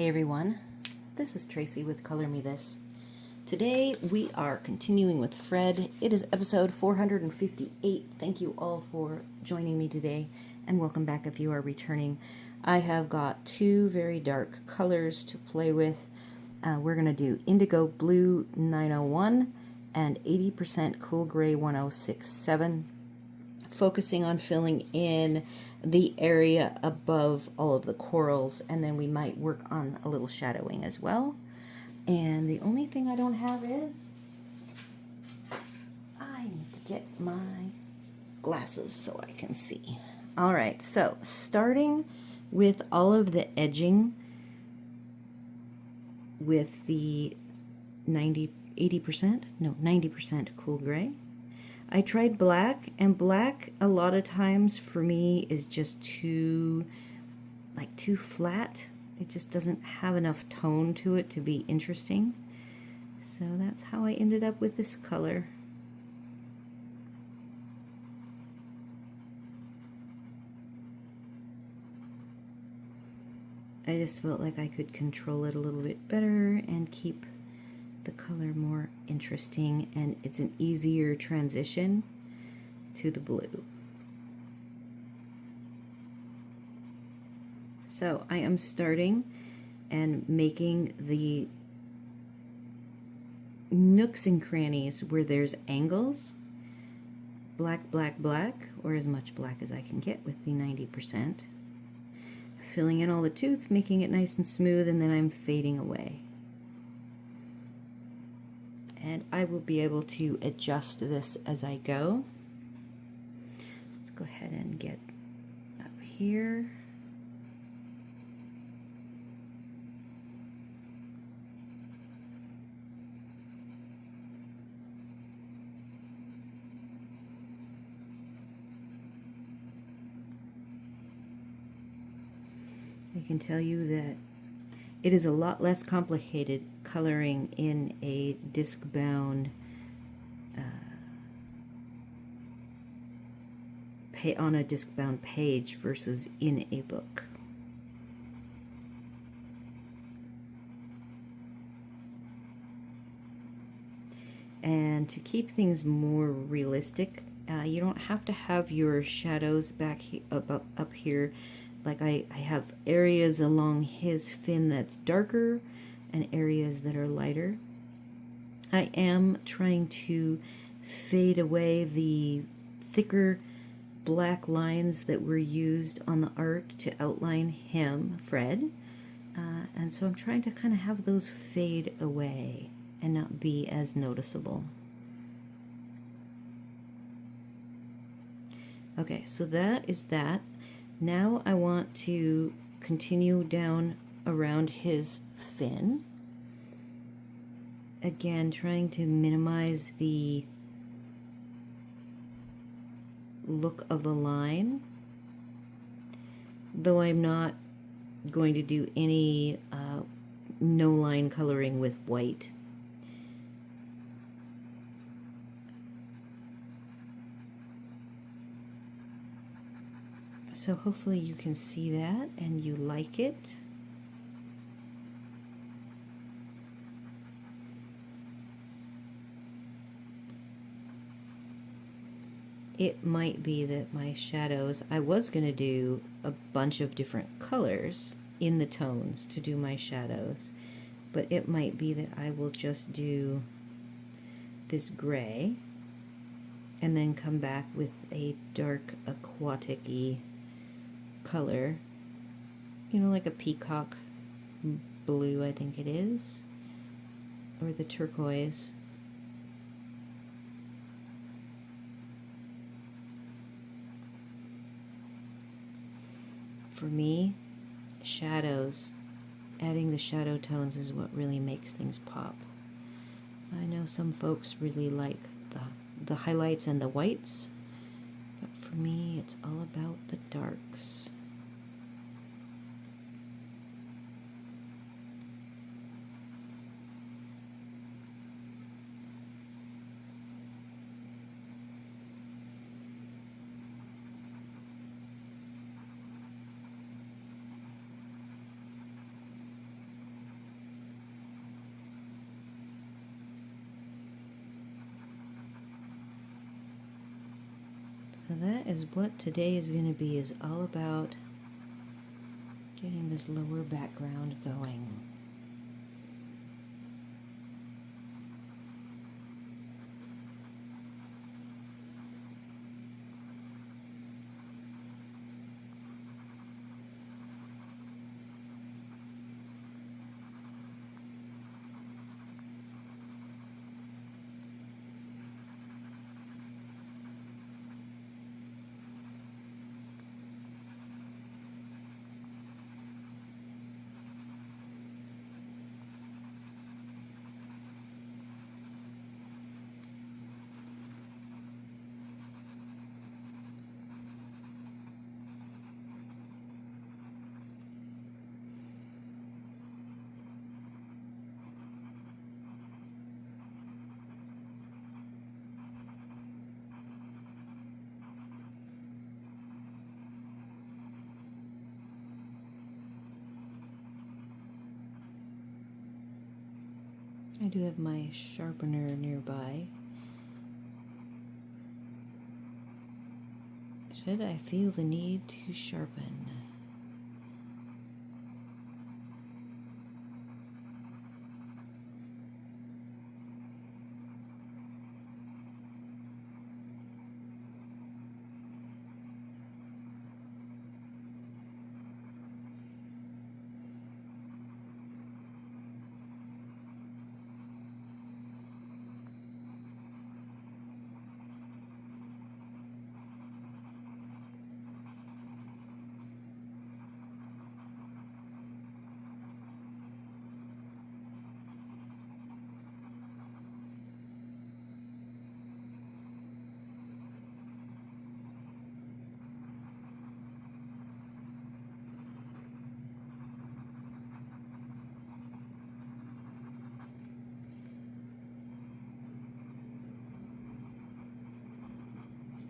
Hey everyone, this is Tracy with Color Me This. Today we are continuing with Fred. It is episode 458. Thank you all for joining me today, and welcome back if you are returning. I have got two very dark colors to play with. We're going to do Indigo Blue 901 and 80% Cool Gray 1067. Focusing on filling in the area above all of the corals, and then we might work on a little shadowing as well. And the only thing I don't have is I need to get my glasses so I can see. All right, so starting with all of the edging with the 90% cool gray. I tried black, and black a lot of times for me is just too flat. It just doesn't have enough tone to it to be interesting. So that's how I ended up with this color. I just felt like I could control it a little bit better and keep the color more interesting, and it's an easier transition to the blue. So I am starting and making the nooks and crannies where there's angles, black, black, black, or as much black as I can get with the 90%. Filling in all the tooth, making it nice and smooth, and then I'm fading away. And I will be able to adjust this as I go. Let's go ahead and get up here. I can tell you that it is a lot less complicated coloring in a disc-bound on a disc-bound page versus in a book. And to keep things more realistic, you don't have to have your shadows back up here. Like I have areas along his fin that's darker and areas that are lighter. I am trying to fade away the thicker black lines that were used on the art to outline him, Fred. And so I'm trying to kind of have those fade away and not be as noticeable. Okay, so that is that. Now I want to continue down around his fin. Again, trying to minimize the look of the line, though I'm not going to do any no line coloring with white. So hopefully you can see that and you like it. It might be that my shadows, I was going to do a bunch of different colors in the tones to do my shadows, but it might be that I will just do this gray and then come back with a dark aquatic-y color, you know, like a peacock blue, I think it is, or the turquoise. For me, shadows, adding the shadow tones is what really makes things pop. I know some folks really like the highlights and the whites, but for me it's all about the darks. So that is what today is going to be, is all about getting this lower background going. I do have my sharpener nearby. Should I feel the need to sharpen?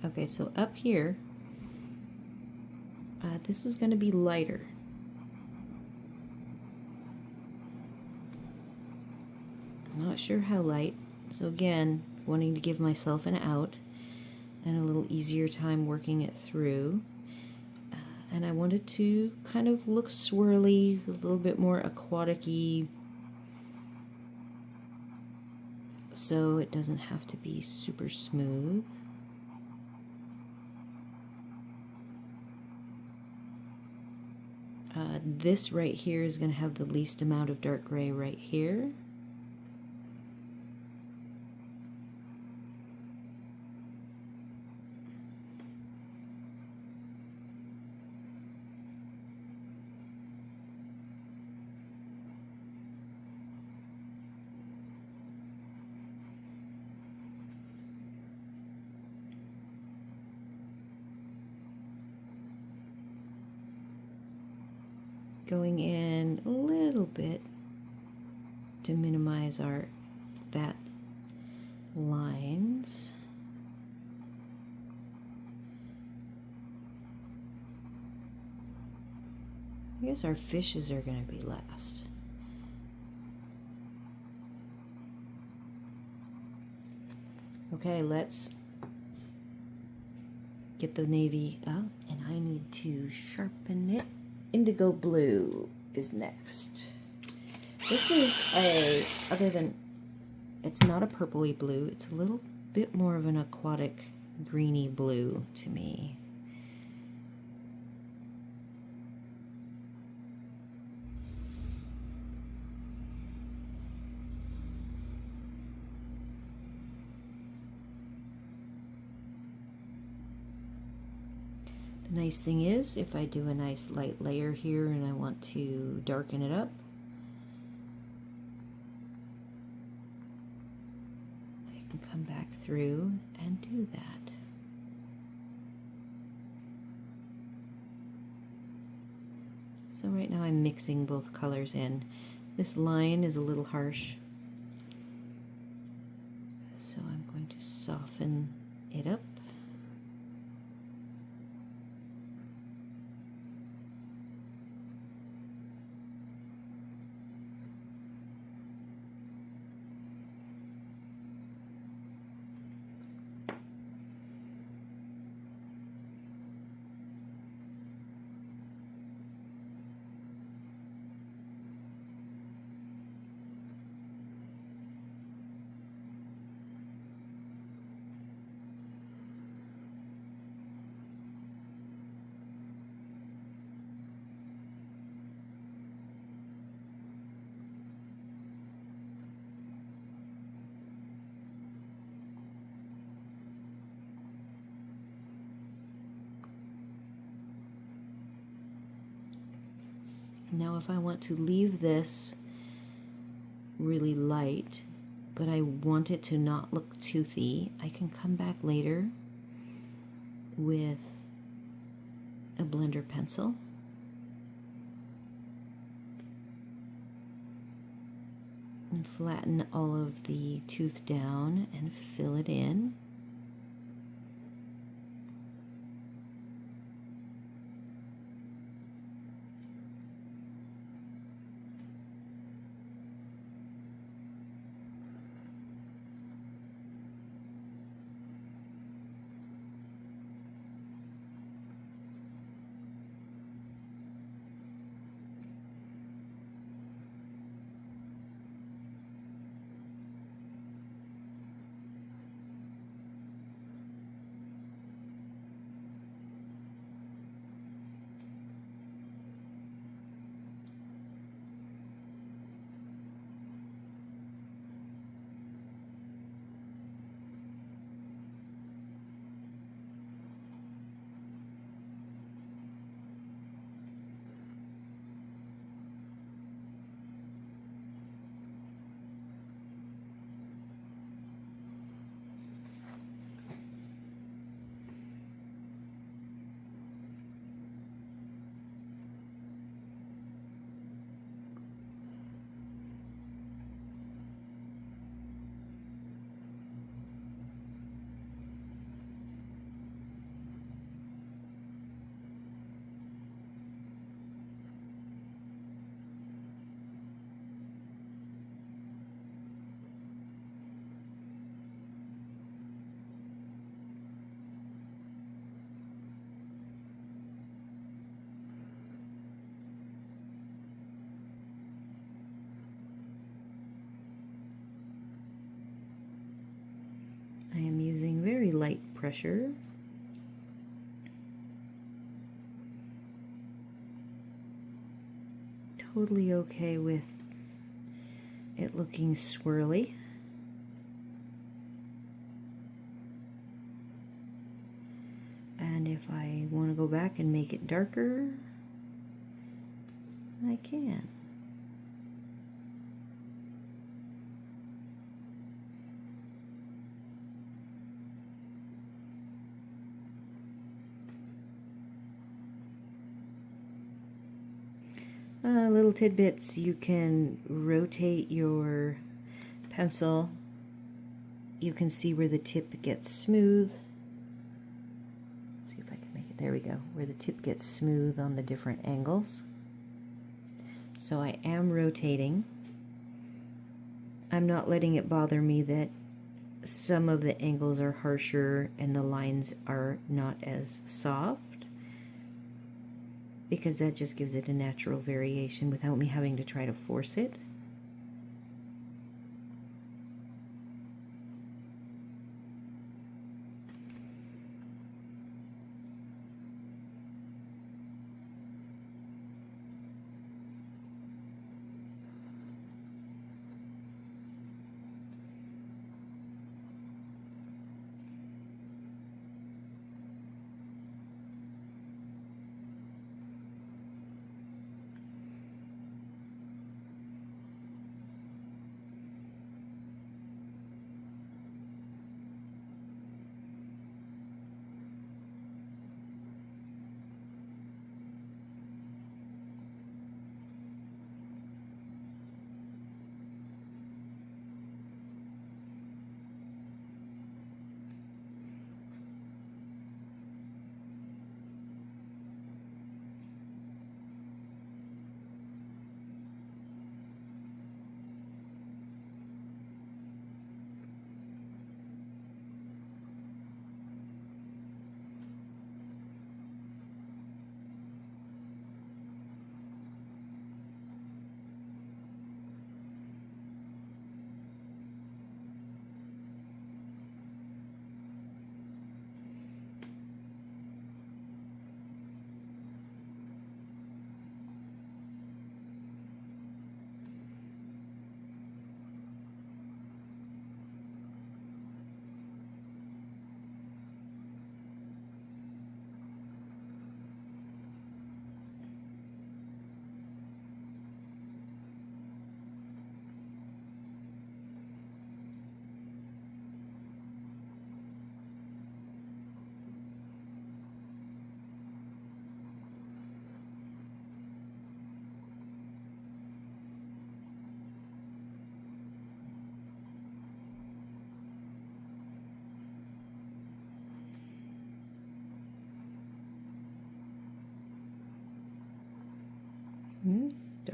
Okay, so up here, this is going to be lighter. I'm not sure how light, so again, wanting to give myself an out and a little easier time working it through. And I wanted to kind of look swirly, a little bit more aquatic-y, so it doesn't have to be super smooth. This right here is going to have the least amount of dark gray right here. Going in a little bit to minimize our fat lines. I guess our fishes are going to be last. Okay, let's get the navy up, and I need to sharpen it. Indigo blue is next. This is other than, it's not a purpley blue, it's a little bit more of an aquatic greeny blue to me. The nice thing is, if I do a nice light layer here and I want to darken it up, I can come back through and do that. So right now I'm mixing both colors in. This line is a little harsh, so I'm going to soften it up. Now if I want to leave this really light, but I want it to not look toothy, I can come back later with a blender pencil and flatten all of the tooth down and fill it in. I am using very light pressure. Totally okay with it looking swirly. And if I want to go back and make it darker, I can. Little tidbits, you can rotate your pencil. You can see where the tip gets smooth. Let's see if I can make it, there we go, where the tip gets smooth on the different angles. So I am rotating. I'm not letting it bother me that some of the angles are harsher and the lines are not as soft, because that just gives it a natural variation without me having to try to force it.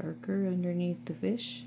darker underneath the fish.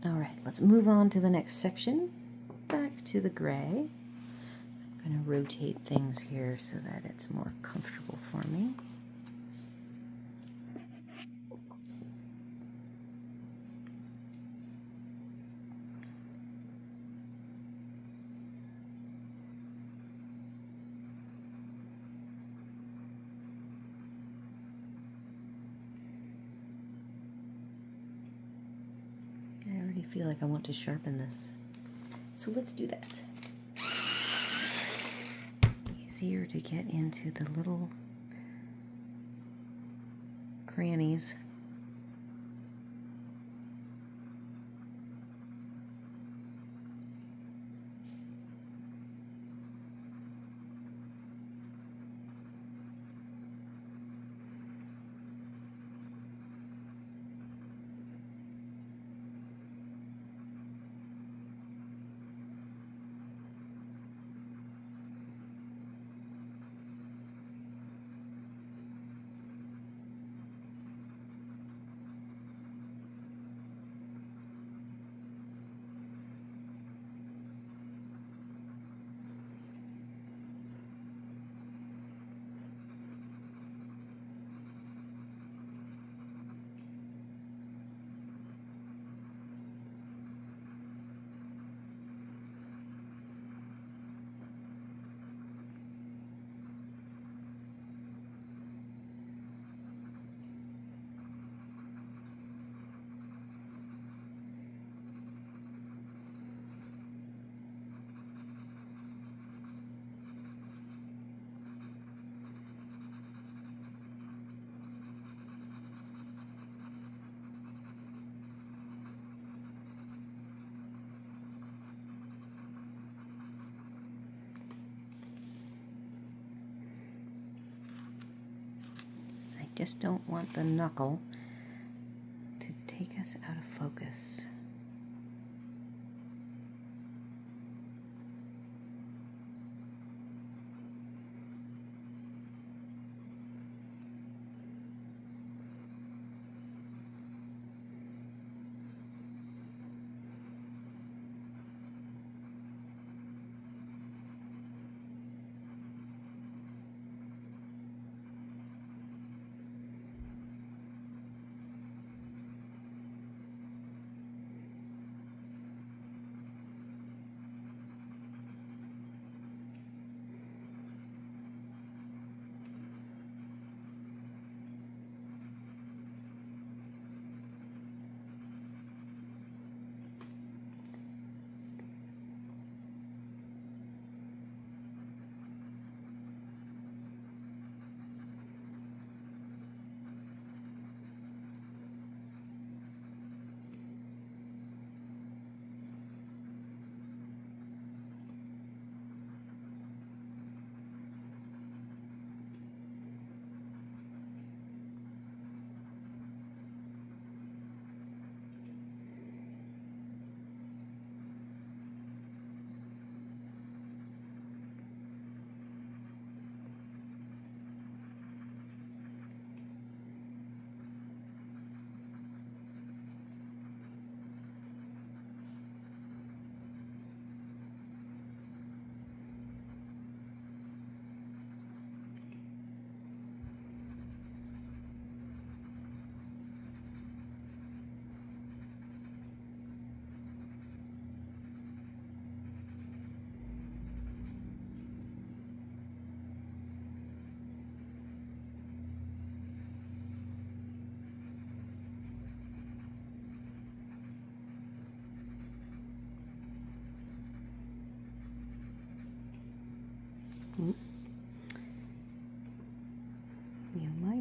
All right, let's move on to the next section. Back to the gray. I'm going to rotate things here so that it's more comfortable for me. I already feel like I want to sharpen this. So let's do that. Easier to get into the little crannies. Just don't want the knuckle to take us out of focus.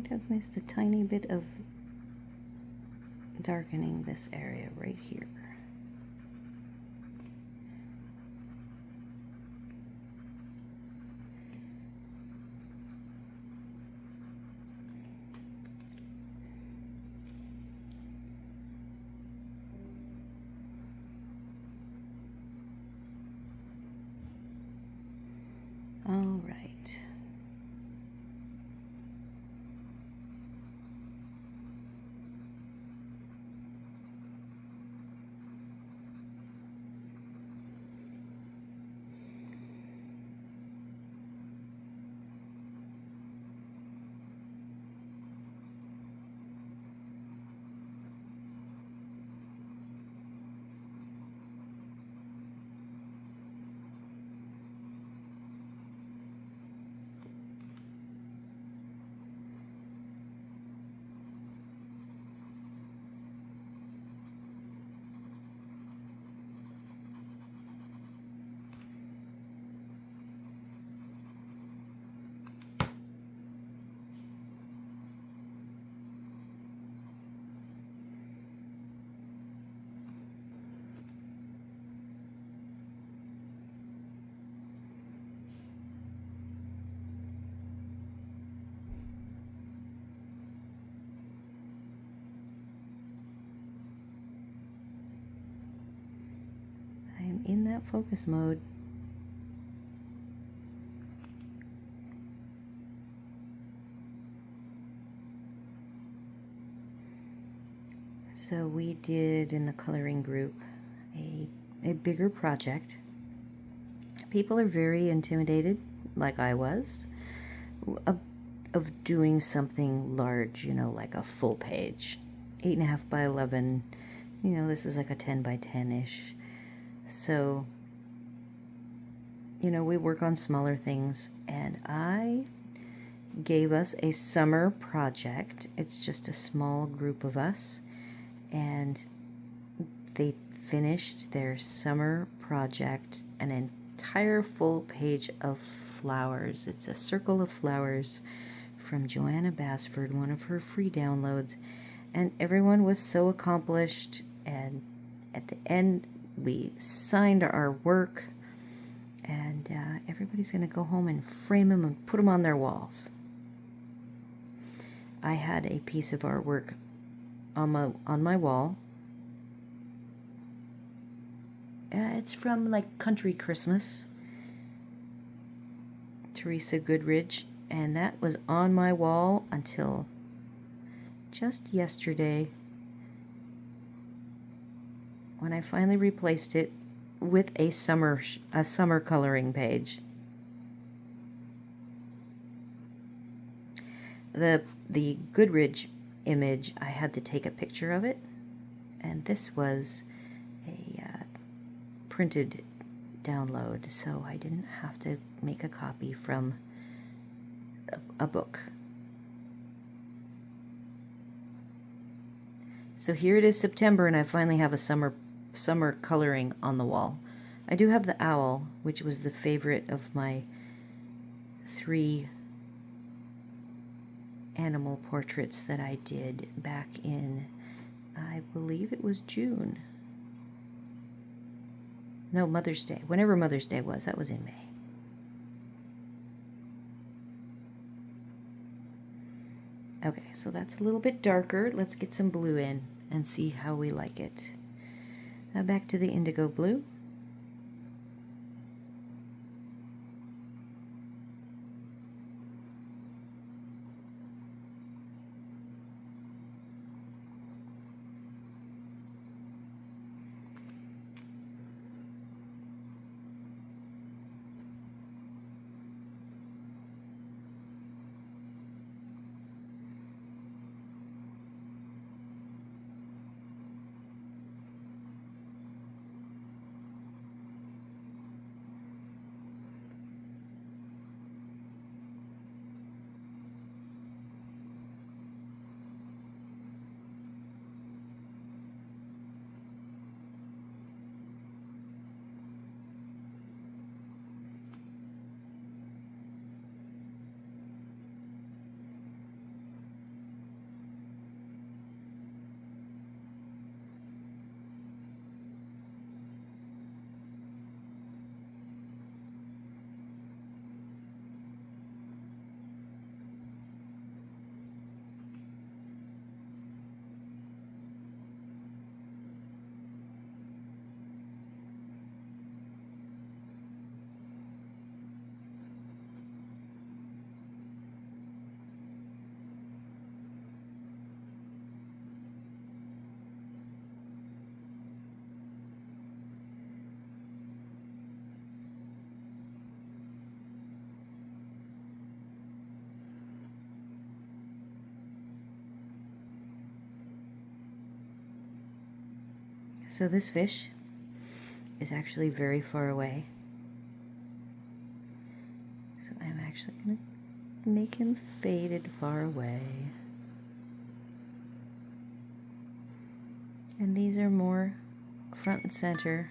might have missed a tiny bit of darkening this area right here. All right. I am in that focus mode. So we did in the coloring group a bigger project. People are very intimidated, like I was, of doing something large, you know, like a full page. 8.5 by 11, you know, this is like a 10 by 10-ish. So, you know, we work on smaller things, and I gave us a summer project. It's just a small group of us, and they finished their summer project, an entire full page of flowers. It's a circle of flowers from Joanna Basford, one of her free downloads, and everyone was so accomplished, and at the end we signed our work, and everybody's going to go home and frame them and put them on their walls. I had a piece of artwork on my wall. It's from like Country Christmas, Teresa Goodridge, and that was on my wall until just yesterday, when I finally replaced it with a summer coloring page. The Goodridge image, I had to take a picture of it, and this was a printed download, so I didn't have to make a copy from a book. So here it is, September, and I finally have a summer coloring on the wall. I do have the owl, which was the favorite of my 3 animal portraits that I did back in, I believe it was June. No, Mother's Day. Whenever Mother's Day was, that was in May. Okay, so that's a little bit darker. Let's get some blue in and see how we like it. Now back to the indigo blue. So this fish is actually very far away. So I'm actually going to make him faded far away. And these are more front and center.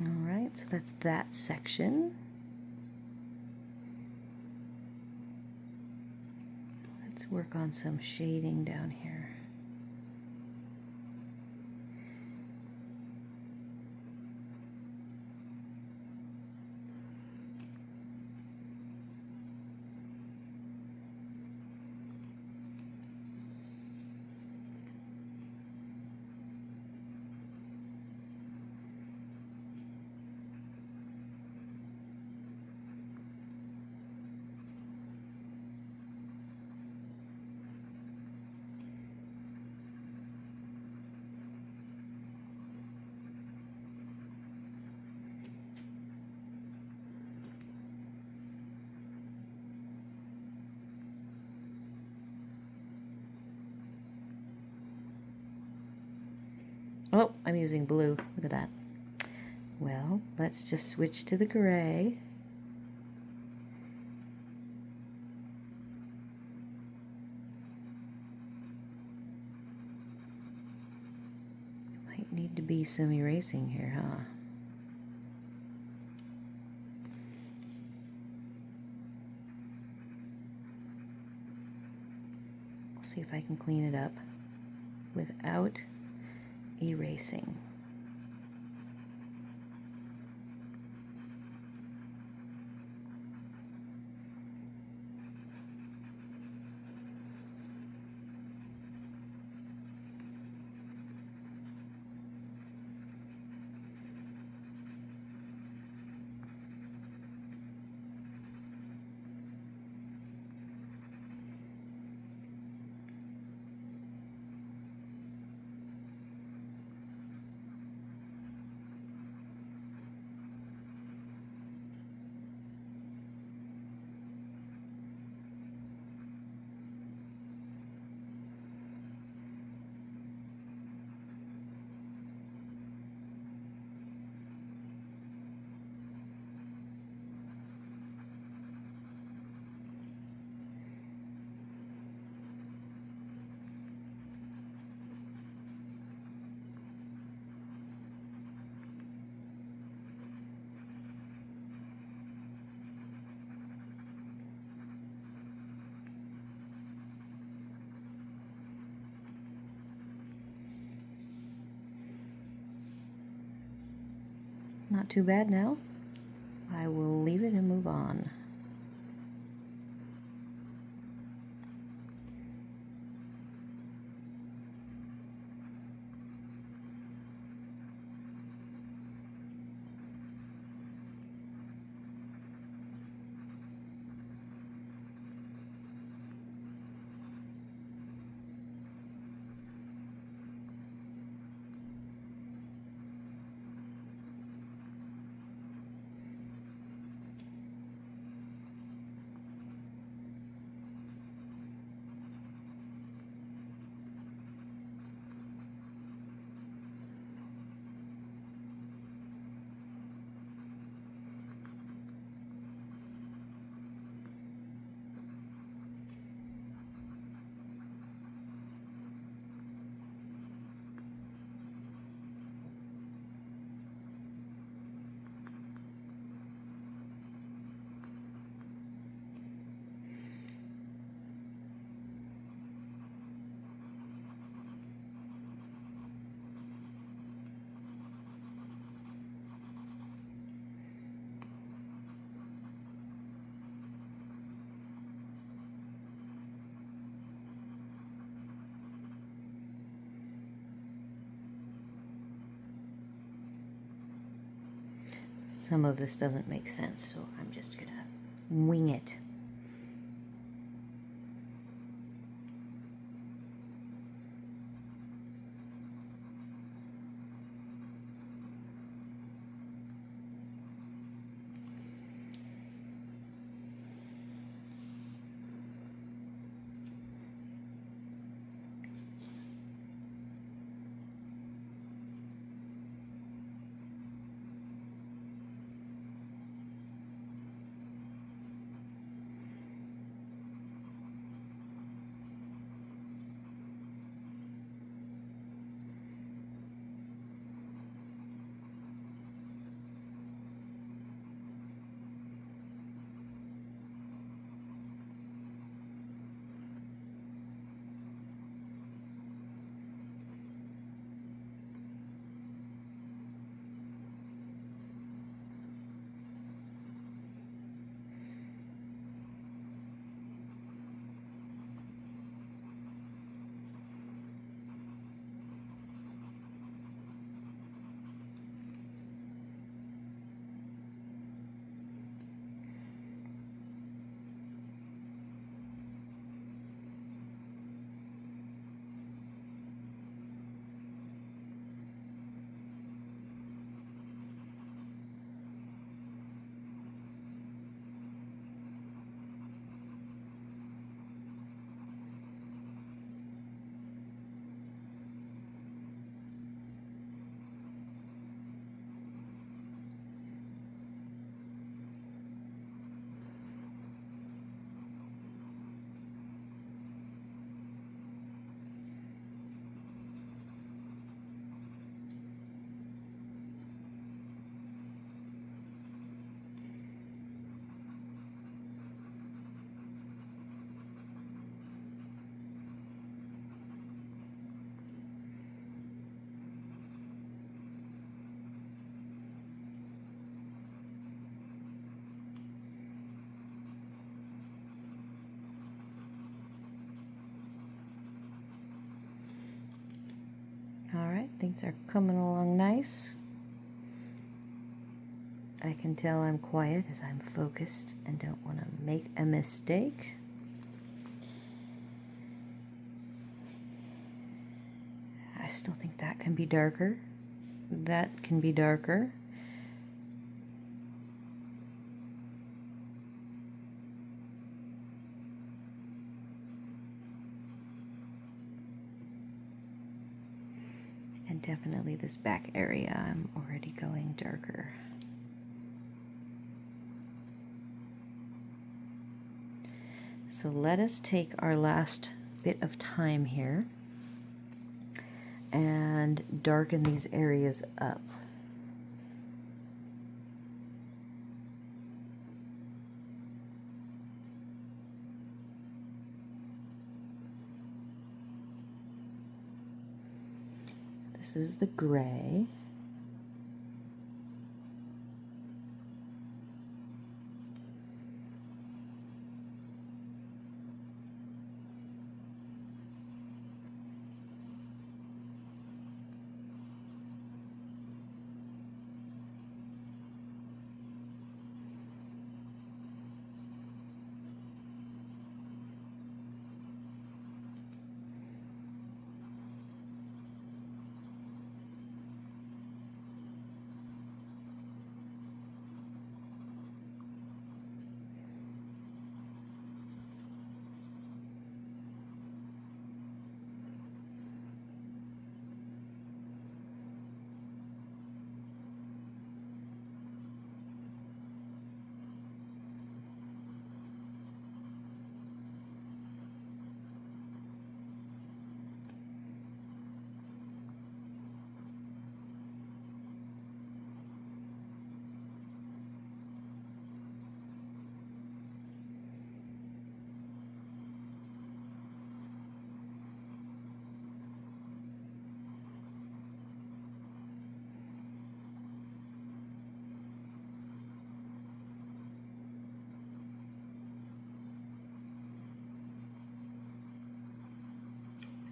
Alright, so that's that section. Let's work on some shading down here. Oh, I'm using blue. Look at that. Well, let's just switch to the gray. Might need to be some erasing here, huh? See if I can clean it up without erasing. Not too bad now. I will leave it and move on. some of this doesn't make sense, so I'm just gonna wing it. Alright, things are coming along nice. I can tell I'm quiet as I'm focused and don't want to make a mistake. I still think that can be darker. That can be darker. And definitely this back area, I'm already going darker. So let us take our last bit of time here and darken these areas up. This is the gray.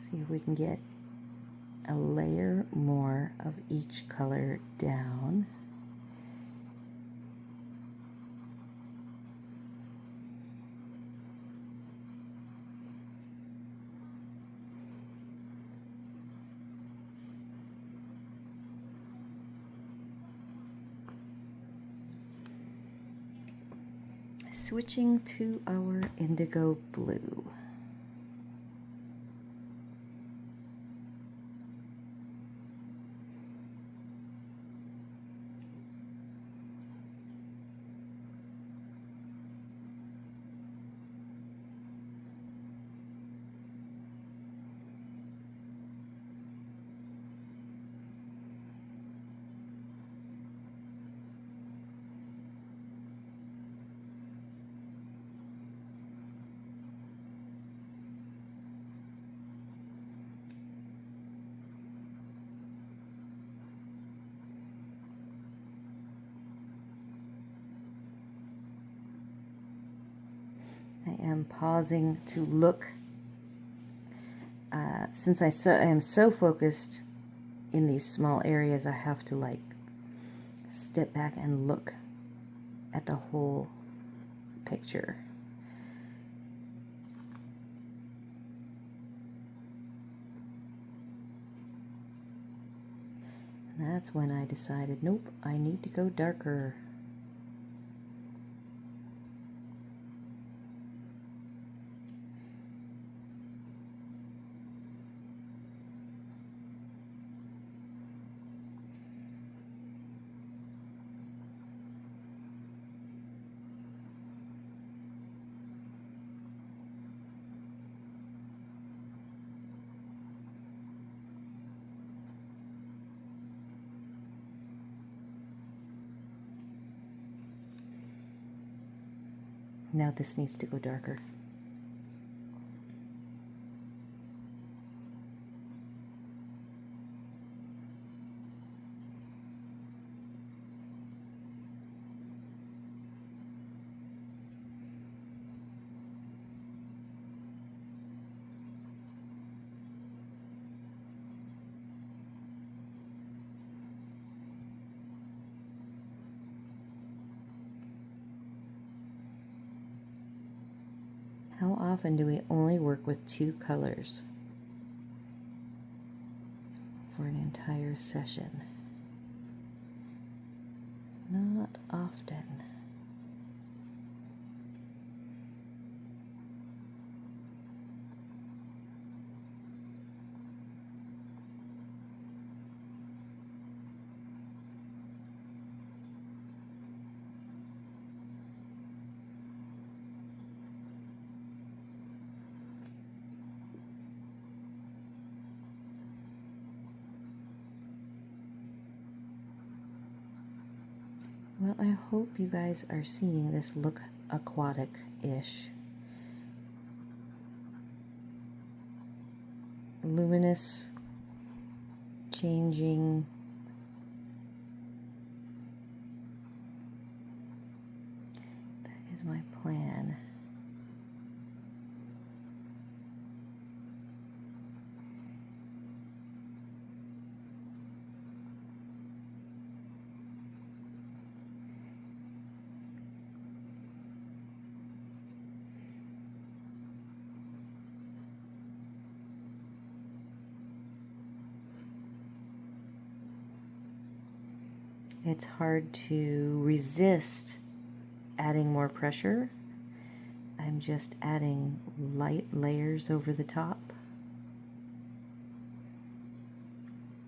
See if we can get a layer more of each color down. switching to our indigo blue. I am pausing to look, since I am so focused in these small areas, I have to like step back and look at the whole picture. And that's when I decided, nope, I need to go darker. Now this needs to go darker. How often do we only work with 2 colors for an entire session? Not often. Well, I hope you guys are seeing this look aquatic-ish. Luminous, changing. That is my plan. It's hard to resist adding more pressure. I'm just adding light layers over the top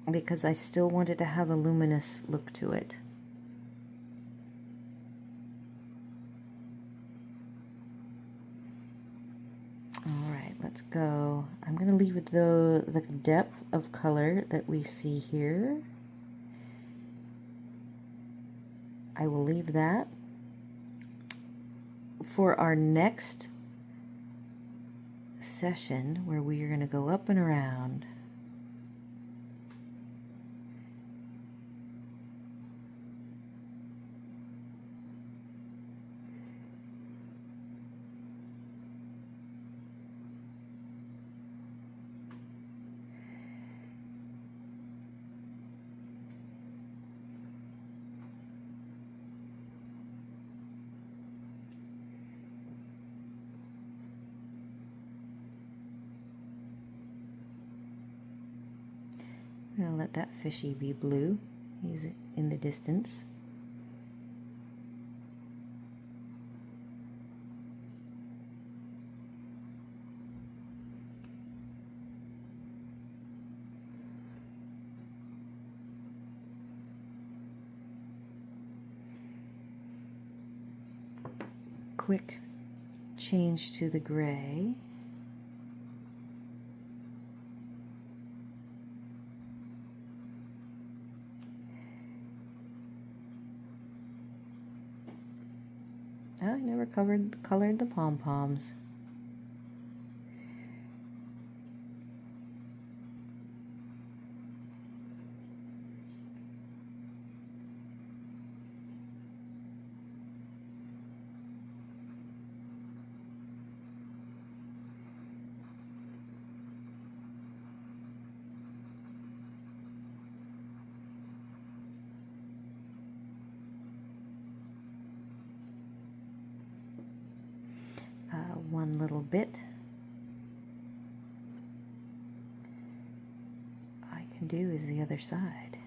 because I still wanted to have a luminous look to it. All right, let's go. I'm going to leave the depth of color that we see here. I will leave that. For our next session, where we are going to go up and around, I'm going to let that fishy be blue. He's in the distance. quick change to the gray. I never colored the pom-poms. One little bit I can do is the other side.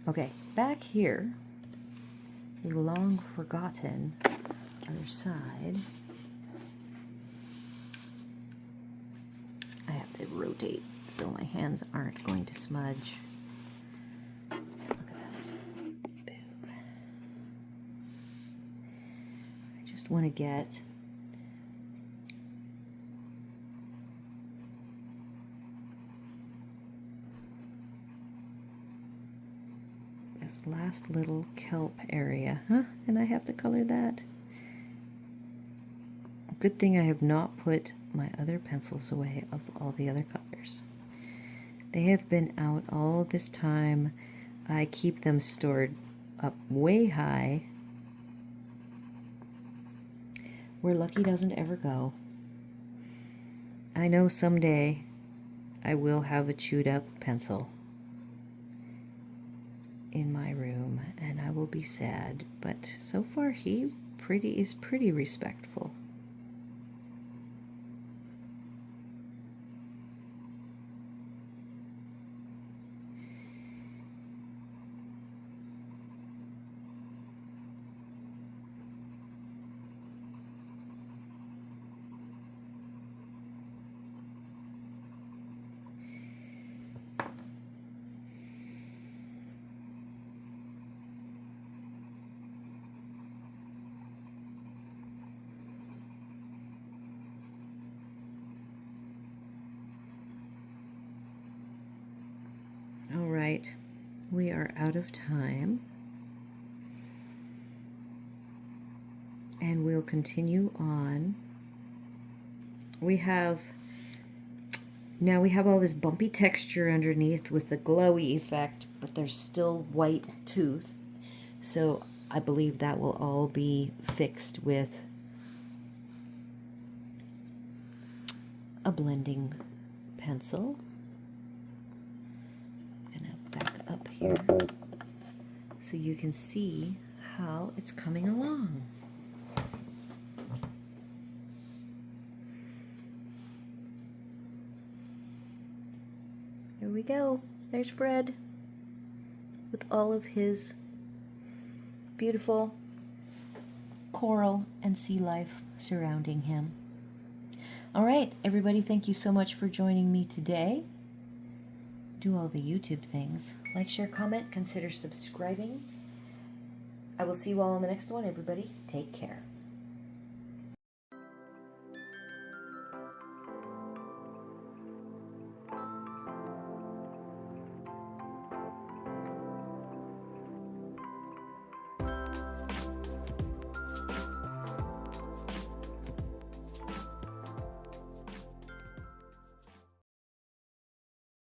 Okay, back here, the long forgotten other side. I have to rotate so my hands aren't going to smudge. Look at that. Boom. I just want to get this last little kelp area, and I have to color that. Good thing I have not put my other pencils away of all the other colors. They have been out all this time. I keep them stored up way high where Lucky doesn't ever go. I know someday I will have a chewed up pencil in my room and I will be sad, but so far he is pretty respectful. All right, we are out of time, and we'll continue on. We have all this bumpy texture underneath with the glowy effect, but there's still white tooth, so I believe that will all be fixed with a blending pencil. Up here so you can see how it's coming along. Here we go. There's Fred with all of his beautiful coral and sea life surrounding him. All right, everybody, thank you so much for joining me today. Do all the YouTube things. Like, share, comment, consider subscribing. I will see you all in the next one, everybody. Take care.